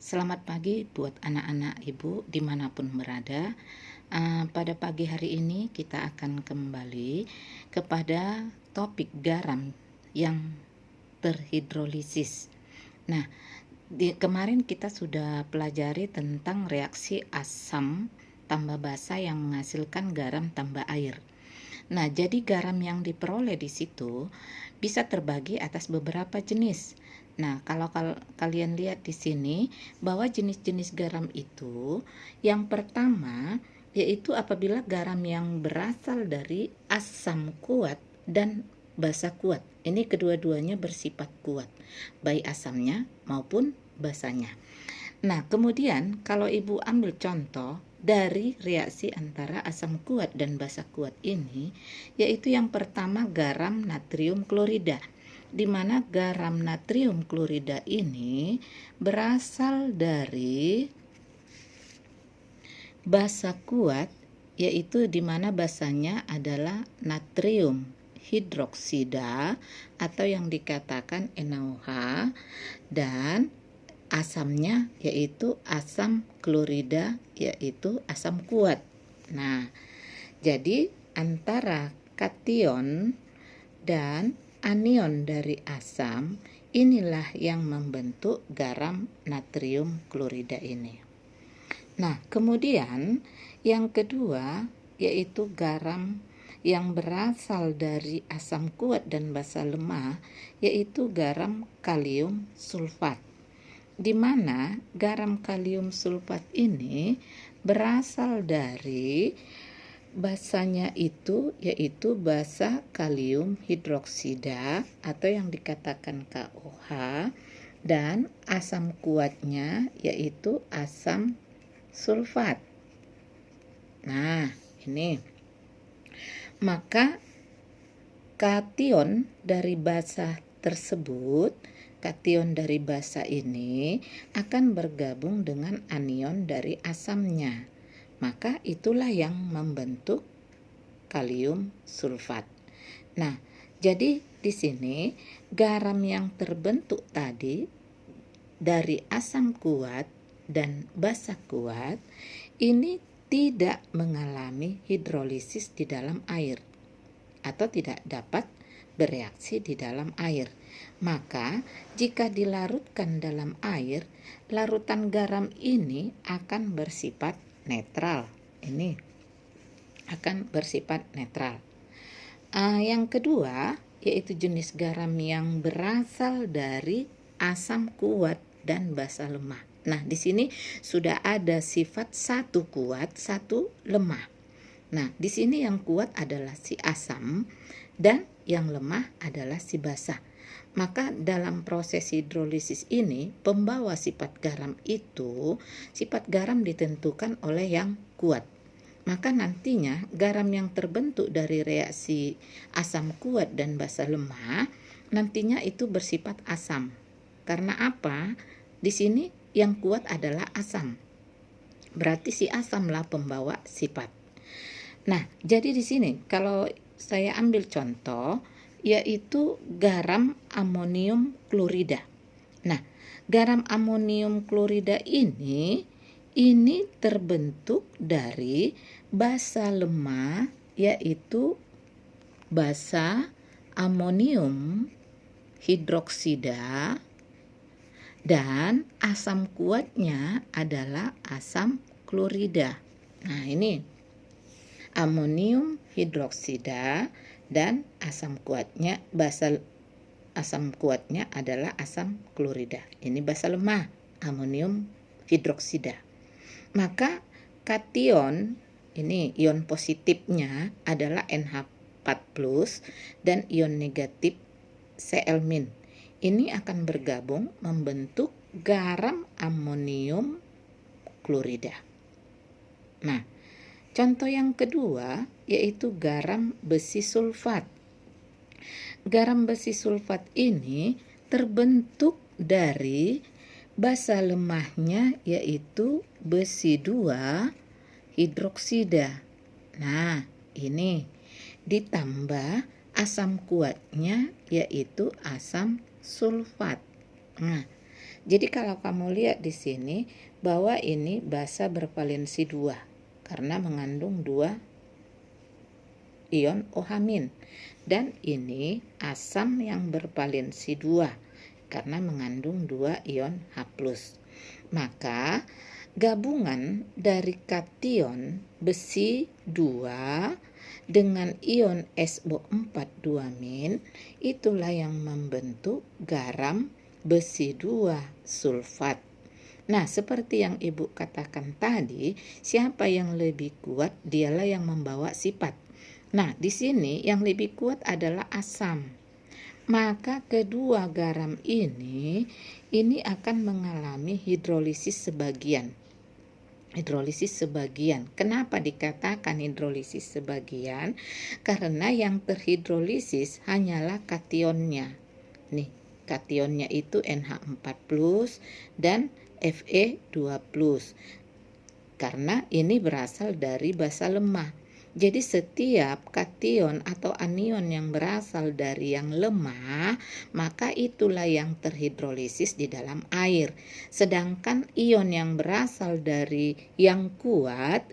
Selamat pagi buat anak-anak ibu dimanapun berada. Pada pagi hari ini kita akan kembali kepada topik garam yang terhidrolisis. Nah, kemarin kita sudah pelajari tentang reaksi asam tambah basa yang menghasilkan garam tambah air. Nah, jadi garam yang diperoleh di situ bisa terbagi atas beberapa jenis. Nah, kalau kalian lihat di sini bahwa jenis-jenis garam itu, yang pertama yaitu apabila garam yang berasal dari asam kuat dan basa kuat. Ini kedua-duanya bersifat kuat, baik asamnya maupun basanya. Nah, kemudian kalau ibu ambil contoh dari reaksi antara asam kuat dan basa kuat ini, yaitu yang pertama garam natrium klorida, di mana garam natrium klorida ini berasal dari basa kuat, yaitu di mana basanya adalah natrium hidroksida atau yang dikatakan NaOH, dan asamnya yaitu asam klorida, yaitu asam kuat. Nah, jadi antara kation dan anion dari asam inilah yang membentuk garam natrium klorida ini. Nah, kemudian yang kedua yaitu garam yang berasal dari asam kuat dan basa lemah, yaitu garam kalium sulfat, di mana garam kalium sulfat ini berasal dari basanya itu yaitu basa kalium hidroksida atau yang dikatakan KOH, dan asam kuatnya yaitu asam sulfat. Nah, ini maka kation dari basa tersebut, kation dari basa ini akan bergabung dengan anion dari asamnya. Maka itulah yang membentuk kalium sulfat. Nah, jadi di sini garam yang terbentuk tadi dari asam kuat dan basa kuat ini tidak mengalami hidrolisis di dalam air atau tidak dapat bereaksi di dalam air. Maka jika dilarutkan dalam air, larutan garam ini akan bersifat netral. Ini akan bersifat netral. Yang kedua yaitu jenis garam yang berasal dari asam kuat dan basa lemah. Nah, di sini sudah ada sifat satu kuat, satu lemah. Nah, di sini yang kuat adalah si asam dan yang lemah adalah si basa. Maka dalam proses hidrolisis ini, pembawa sifat garam itu, sifat garam ditentukan oleh yang kuat. Maka nantinya garam yang terbentuk dari reaksi asam kuat dan basa lemah, nantinya itu bersifat asam. Karena apa? Di sini yang kuat adalah asam. Berarti si asamlah pembawa sifat. Nah, jadi di sini kalau saya ambil contoh yaitu garam amonium klorida. Nah, garam amonium klorida ini terbentuk dari basa lemah yaitu basa amonium hidroksida, dan asam kuatnya adalah asam klorida. Nah, ini amonium hidroksida dan asam kuatnya asam kuatnya adalah asam klorida. Ini basa lemah, amonium hidroksida. Maka kation ini ion positifnya adalah NH4+ dan ion negatif Cl-. Ini akan bergabung membentuk garam amonium klorida. Nah, contoh yang kedua yaitu garam besi sulfat. Garam besi sulfat ini terbentuk dari basa lemahnya yaitu besi 2 hidroksida. Nah, ini ditambah asam kuatnya yaitu asam sulfat. Nah, Jadi kalau kamu lihat di sini bahwa ini basa bervalensi 2 karena mengandung 2 ion OH- dan ini asam yang bervalensi 2 karena mengandung 2 ion H+. Maka gabungan dari kation besi 2 dengan ion SO4 2- itulah yang membentuk garam besi 2 sulfat. Nah, seperti yang Ibu katakan tadi, siapa yang lebih kuat dialah yang membawa sifat. Nah, di sini yang lebih kuat adalah asam. Maka kedua garam ini akan mengalami hidrolisis sebagian. Kenapa dikatakan hidrolisis sebagian? Karena yang terhidrolisis hanyalah kationnya. Nih, kationnya itu NH4+ dan Fe2+. Karena ini berasal dari basa lemah. Jadi setiap kation atau anion yang berasal dari yang lemah, maka itulah yang terhidrolisis di dalam air. Sedangkan ion yang berasal dari yang kuat,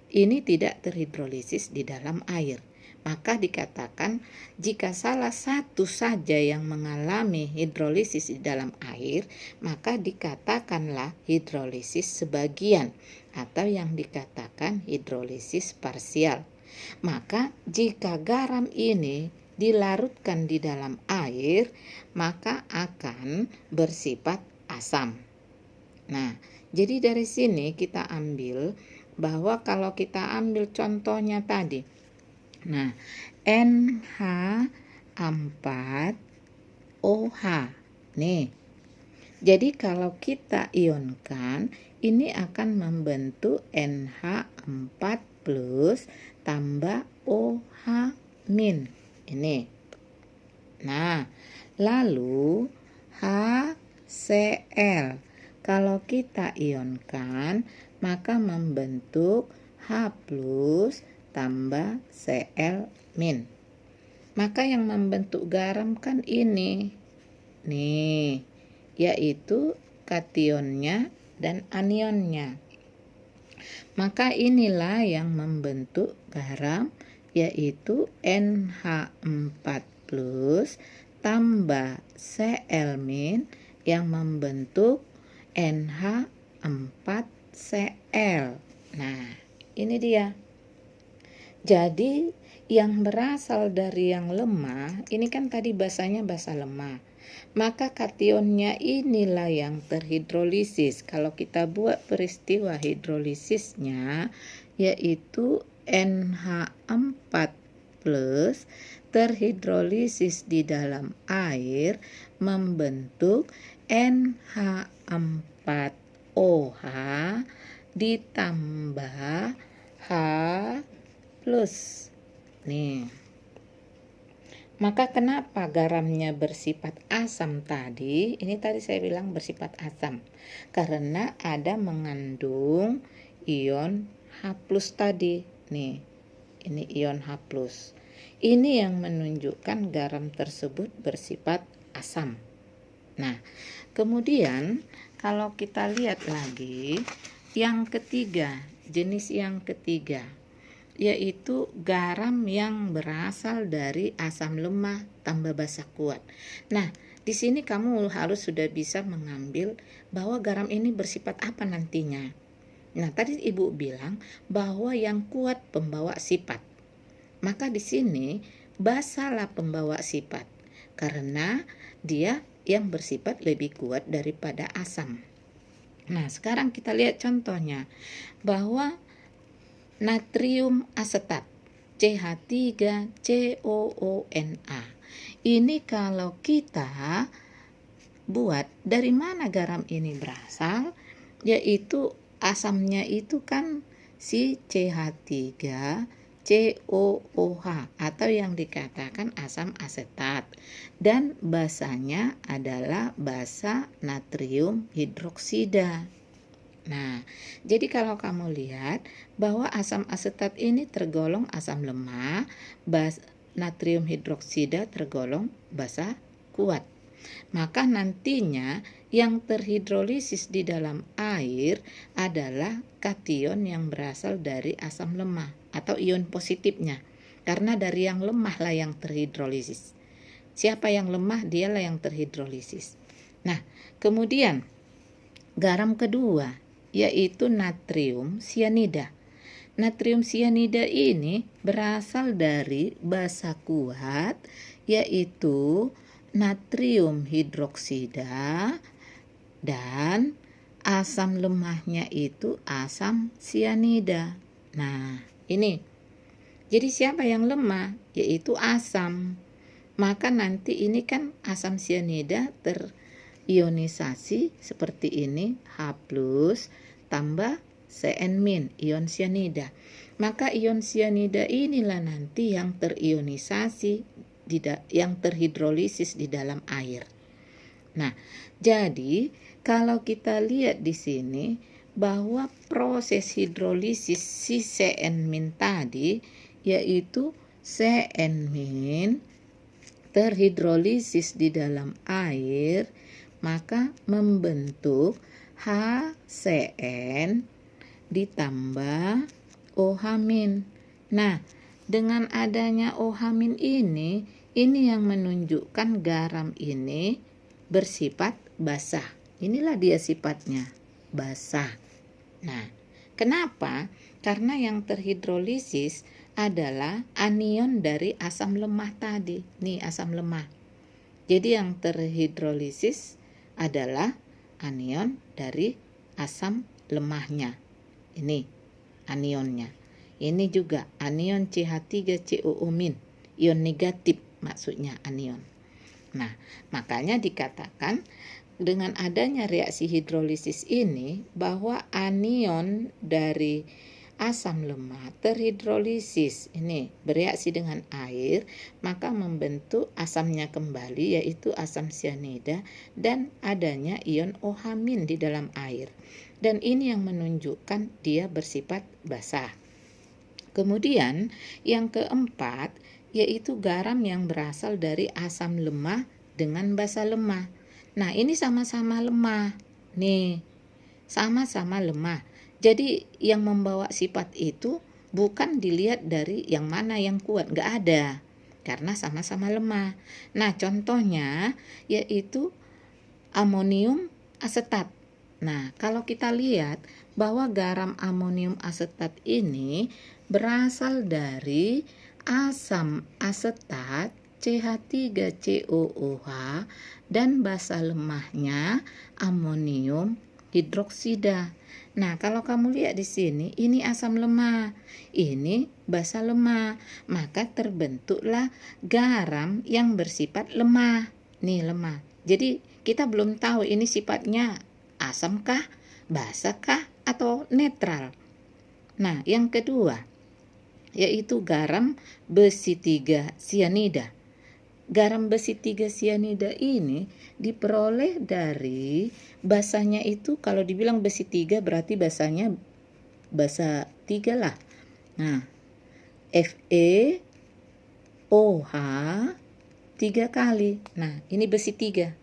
ini tidak terhidrolisis di dalam air. Maka dikatakan jika salah satu saja yang mengalami hidrolisis di dalam air, maka dikatakanlah hidrolisis sebagian atau yang dikatakan hidrolisis parsial. Maka jika garam ini dilarutkan di dalam air, maka akan bersifat asam. Nah, jadi dari sini kita ambil bahwa kalau kita ambil contohnya tadi, nah, NH4OH. Nih. Jadi kalau kita ionkan, ini akan membentuk NH4+ tambah OH-. Ini. Nah, lalu HCl. Kalau kita ionkan, maka membentuk H+ tambah Cl-. Maka yang membentuk garam kan ini. Nih, yaitu kationnya dan anionnya. Maka inilah yang membentuk garam, yaitu NH4+ tambah Cl- yang membentuk NH4Cl. Nah, ini dia. Jadi yang berasal dari yang lemah, ini kan tadi basanya basa lemah. Maka kationnya inilah yang terhidrolisis. Kalau kita buat peristiwa hidrolisisnya, yaitu NH4+ terhidrolisis di dalam air membentuk NH4OH ditambah H+. Nih. Maka kenapa garamnya bersifat asam tadi? Ini tadi saya bilang bersifat asam. Karena ada mengandung ion H+ tadi. Nih. Ini ion H+. Ini yang menunjukkan garam tersebut bersifat asam. Nah, kemudian kalau kita lihat lagi yang ketiga, jenis yang ketiga, yaitu garam yang berasal dari asam lemah tambah basa kuat. Nah, di sini kamu harus sudah bisa mengambil bahwa garam ini bersifat apa nantinya. Nah, tadi Ibu bilang bahwa yang kuat pembawa sifat. Maka di sini basalah pembawa sifat karena dia yang bersifat lebih kuat daripada asam. Nah, sekarang kita lihat contohnya bahwa natrium asetat CH3COONa. Ini kalau kita buat dari mana garam ini berasal, yaitu asamnya itu kan si CH3COOH atau yang dikatakan asam asetat, dan basanya adalah basa natrium hidroksida. Nah, jadi kalau kamu lihat bahwa asam asetat ini tergolong asam lemah, natrium hidroksida tergolong basa kuat. Maka nantinya yang terhidrolisis di dalam air adalah kation yang berasal dari asam lemah atau ion positifnya. Karena dari yang lemah lah yang terhidrolisis. Siapa yang lemah, dialah yang terhidrolisis. Nah, kemudian garam kedua yaitu natrium sianida. Natrium sianida ini berasal dari basa kuat yaitu natrium hidroksida dan asam lemahnya itu asam sianida. Nah, ini. Jadi siapa yang lemah? Yaitu asam. Maka nanti ini kan asam sianida terionisasi seperti ini, H+ tambah Cn- ion sianida. Maka ion sianida inilah nanti yang terionisasi, yang terhidrolisis di dalam air. Nah, jadi kalau kita lihat di sini bahwa proses hidrolisis si Cn- tadi yaitu Cn- terhidrolisis di dalam air, maka membentuk HCN ditambah OH-. Nah, dengan adanya OH- ini yang menunjukkan garam ini bersifat basah. Inilah dia sifatnya, basah. Nah, kenapa? Karena yang terhidrolisis adalah anion dari asam lemah tadi. Nih asam lemah. Jadi yang terhidrolisis adalah anion dari asam lemahnya. Ini anionnya. Ini juga anion CH3COO-, ion negatif maksudnya anion. Nah, makanya dikatakan dengan adanya reaksi hidrolisis ini bahwa anion dari asam lemah terhidrolisis ini bereaksi dengan air, maka membentuk asamnya kembali yaitu asam sianida dan adanya ion OH- di dalam air. Dan ini yang menunjukkan dia bersifat basah. Kemudian yang keempat yaitu garam yang berasal dari asam lemah dengan basa lemah. Nah, ini sama-sama lemah. Nih, sama-sama lemah. Jadi yang membawa sifat itu bukan dilihat dari yang mana yang kuat, nggak ada. Karena sama-sama lemah. Nah, contohnya yaitu amonium asetat. Nah, kalau kita lihat bahwa garam amonium asetat ini berasal dari asam asetat CH3COOH dan basa lemahnya amonium hidroksida. Nah, kalau kamu lihat di sini, ini asam lemah, ini basa lemah, maka terbentuklah garam yang bersifat lemah. Nih lemah. Jadi kita belum tahu ini sifatnya asam kah, basa kah, atau netral. Nah, yang kedua yaitu garam besi 3 sianida. Garam besi 3 sianida ini diperoleh dari basanya itu, kalau dibilang besi 3 berarti basanya basa 3 lah. Nah, FeOH 3 kali. Nah, ini besi 3.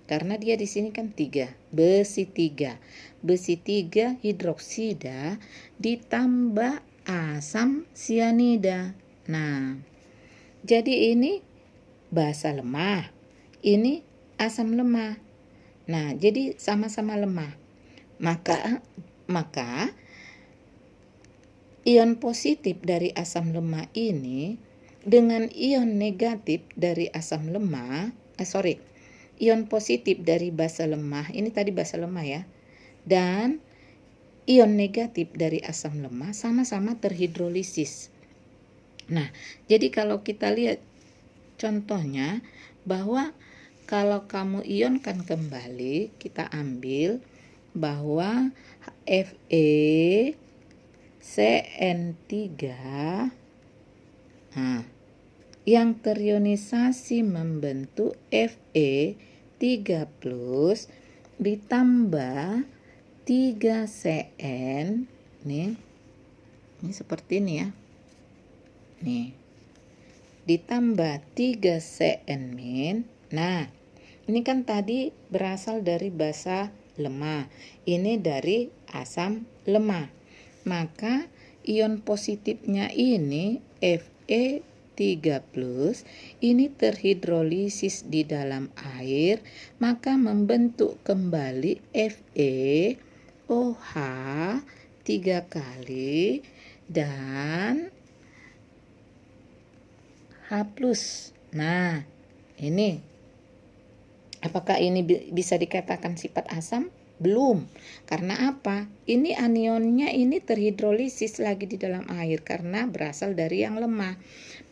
Karena dia di sini kan 3, besi 3. Besi 3 hidroksida ditambah asam sianida. Nah, jadi ini basa lemah, ini asam lemah. Nah, jadi sama-sama lemah. Maka ion positif dari asam lemah ini dengan ion negatif dari asam lemah, ion positif dari basa lemah, ini tadi basa lemah ya, dan ion negatif dari asam lemah sama-sama terhidrolisis. Nah, jadi kalau kita lihat contohnya bahwa kalau kamu ionkan kembali, kita ambil bahwa FeCN3 yang terionisasi membentuk Fe3+ ditambah 3Cn nih. Ini seperti ini ya. Nih. Ditambah 3 Cn-. Nah, Ini kan tadi berasal dari basa lemah. Ini dari asam lemah. Maka ion positifnya ini Fe3+, ini terhidrolisis di dalam air, maka membentuk kembali FeOH 3 kali dan H+. Nah, ini apakah ini bisa dikatakan sifat asam? Belum. Karena apa? Ini anionnya ini terhidrolisis lagi di dalam air karena berasal dari yang lemah.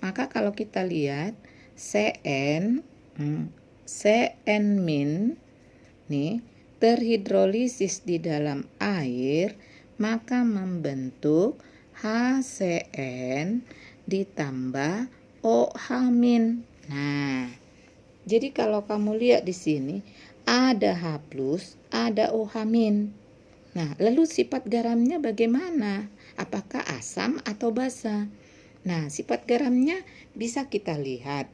Maka kalau kita lihat Cn nih terhidrolisis di dalam air, maka membentuk HCN ditambah OH-. Nah, jadi kalau kamu lihat di sini ada H+, ada OH-. Nah, lalu sifat garamnya bagaimana? Apakah asam atau basa? Nah, sifat garamnya bisa kita lihat.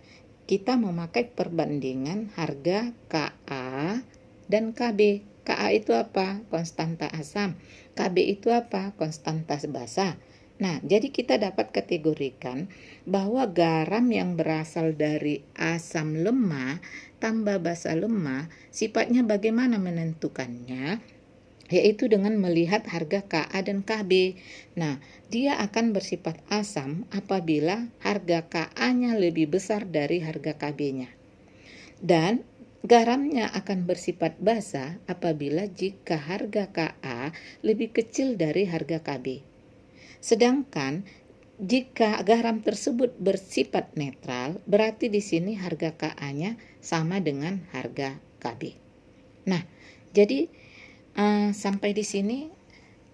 Kita memakai perbandingan harga Ka dan Kb. Ka itu apa? Konstanta asam. Kb itu apa? Konstanta basa. Nah, jadi kita dapat kategorikan bahwa garam yang berasal dari asam lemah tambah basa lemah, sifatnya bagaimana menentukannya? Yaitu dengan melihat harga Ka dan Kb. Nah, dia akan bersifat asam apabila harga Ka-nya lebih besar dari harga Kb-nya. Dan garamnya akan bersifat basa apabila jika harga Ka lebih kecil dari harga Kb. Sedangkan jika garam tersebut bersifat netral, berarti di sini harga Ka-nya sama dengan harga Kb. Nah, jadi sampai di sini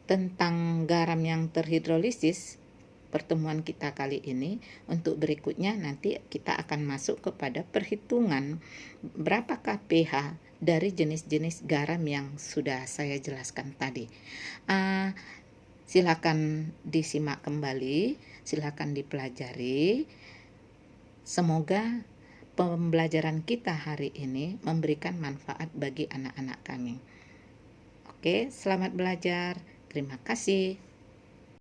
tentang garam yang terhidrolisis pertemuan kita kali ini. Untuk berikutnya nanti kita akan masuk kepada perhitungan berapakah pH dari jenis-jenis garam yang sudah saya jelaskan tadi. Silakan disimak kembali, silakan dipelajari. Semoga pembelajaran kita hari ini memberikan manfaat bagi anak-anak kami. Oke, selamat belajar. Terima kasih.